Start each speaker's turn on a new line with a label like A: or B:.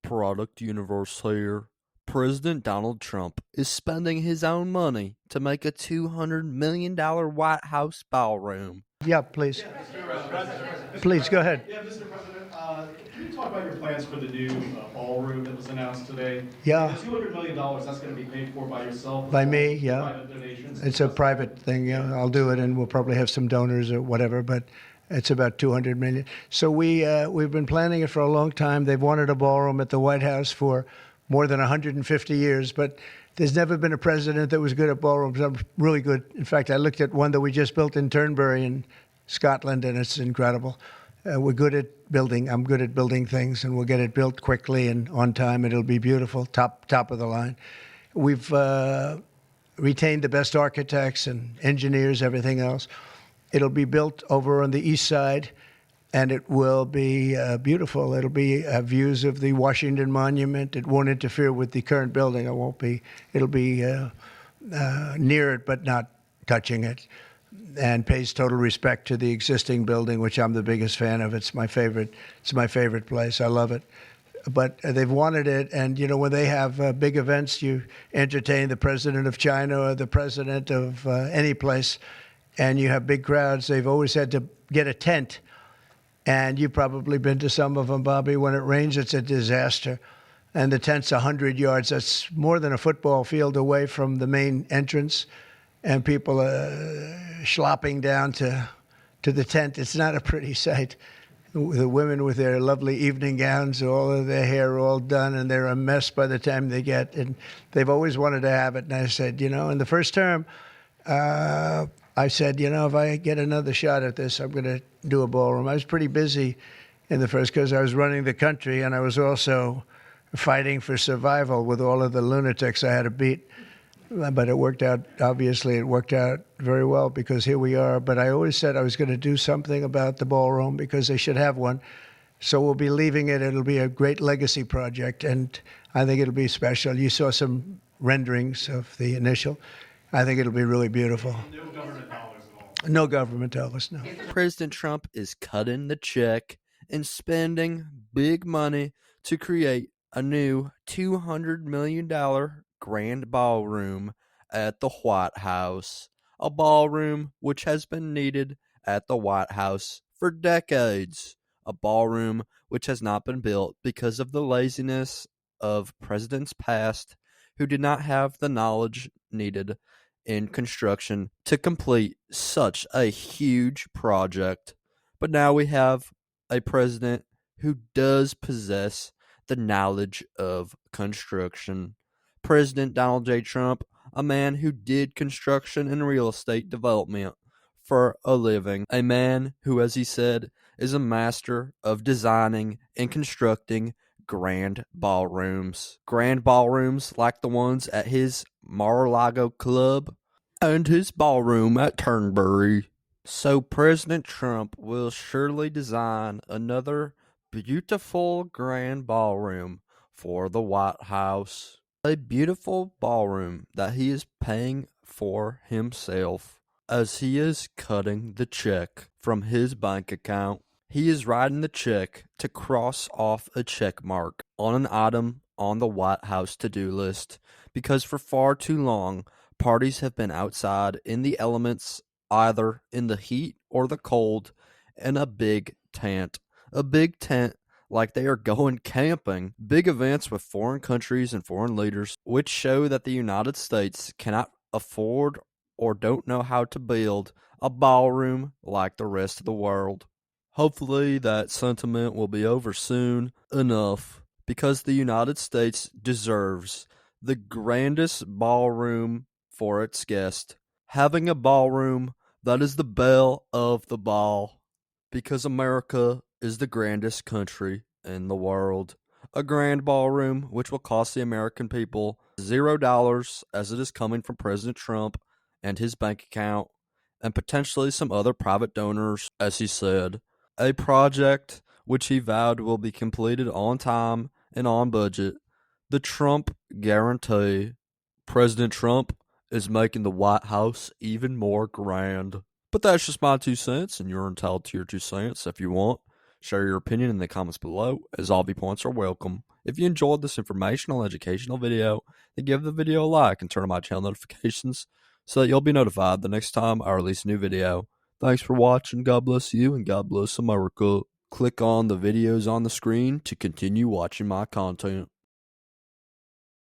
A: Product universe here. President Donald Trump is spending his own money to make a $200 million White House ballroom.
B: Yeah, please. Please, go ahead.
C: Yeah, Mr. President, can you talk about your plans for the new ballroom that was announced today?
B: Yeah.
C: The $200 million, that's going to be paid for by yourself?
B: By me, yeah.
C: Private donations?
B: It's a private thing, yeah. I'll do it, and we'll probably have some donors or whatever, but it's about $200 million. So we've been planning it for a long time. They've wanted a ballroom at the White House for more than 150 years, but there's never been a president that was good at ballrooms. I'm really good. In fact, I looked at one that we just built in Turnberry in Scotland, and it's incredible. We're good at building. I'm good at building things, and we'll get it built quickly and on time. It'll be beautiful, top of the line. We've retained the best architects and engineers, everything else. It'll be built over on the east side, and it will be beautiful. It'll be views of the Washington Monument. It won't interfere with the current building. It'll be near it, but not touching it, and pays total respect to the existing building, which I'm the biggest fan of. It's my favorite place. I love it. But they've wanted it, and when they have big events, you entertain the president of China or the president of any place, and you have big crowds. They've always had to get a tent, and you've probably been to some of them, Bobby. When it rains, it's a disaster, and the tent's 100 yards. That's more than a football field away from the main entrance, and people are schlopping down to the tent. It's not a pretty sight. The women with their lovely evening gowns, all of their hair all done, and they're a mess by the time they get. And they've always wanted to have it. And I said, in the first term, I said, if I get another shot at this, I'm going to do a ballroom. I was pretty busy in the first because I was running the country, and I was also fighting for survival with all of the lunatics I had to beat. But it worked out, obviously, it worked out very well because here we are. But I always said I was going to do something about the ballroom because they should have one. So we'll be leaving it. It'll be a great legacy project, and I think it'll be special. You saw some renderings of the initial. I think it'll be really beautiful.
C: No government dollars at all?
B: No government dollars, no.
A: President Trump is cutting the check and spending big money to create a new $200 million grand ballroom at the White House, a ballroom which has been needed at the White House for decades, a ballroom which has not been built because of the laziness of presidents past who did not have the knowledge needed in construction to complete such a huge project. But now we have a president who does possess the knowledge of construction. President Donald J. Trump, a man who did construction and real estate development for a living, a man who, as he said, is a master of designing and constructing grand ballrooms like the ones at his Mar-a-Lago club and his ballroom at Turnberry. So President Trump will surely design another beautiful grand ballroom for the White House. A beautiful ballroom that he is paying for himself as he is cutting the check from his bank account. He is writing the check to cross off a check mark on an item on the White House to-do list because for far too long, parties have been outside in the elements, either in the heat or the cold, in a big tent. A big tent like they are going camping. Big events with foreign countries and foreign leaders, which show that the United States cannot afford or don't know how to build a ballroom like the rest of the world. Hopefully that sentiment will be over soon enough because the United States deserves the grandest ballroom for its guest. Having a ballroom that is the belle of the ball because America is the grandest country in the world. A grand ballroom which will cost the American people $0 as it is coming from President Trump and his bank account and potentially some other private donors, as he said. A project which he vowed will be completed on time and on budget. The Trump guarantee. President Trump is making the White House even more grand. But that's just my 2 cents, and you're entitled to your 2 cents if you want. Share your opinion in the comments below, as all viewpoints are welcome. If you enjoyed this informational educational video, then give the video a like and turn on my channel notifications so that you'll be notified the next time I release a new video. Thanks for watching. God bless you and God bless America. Click on the videos on the screen to continue watching my content.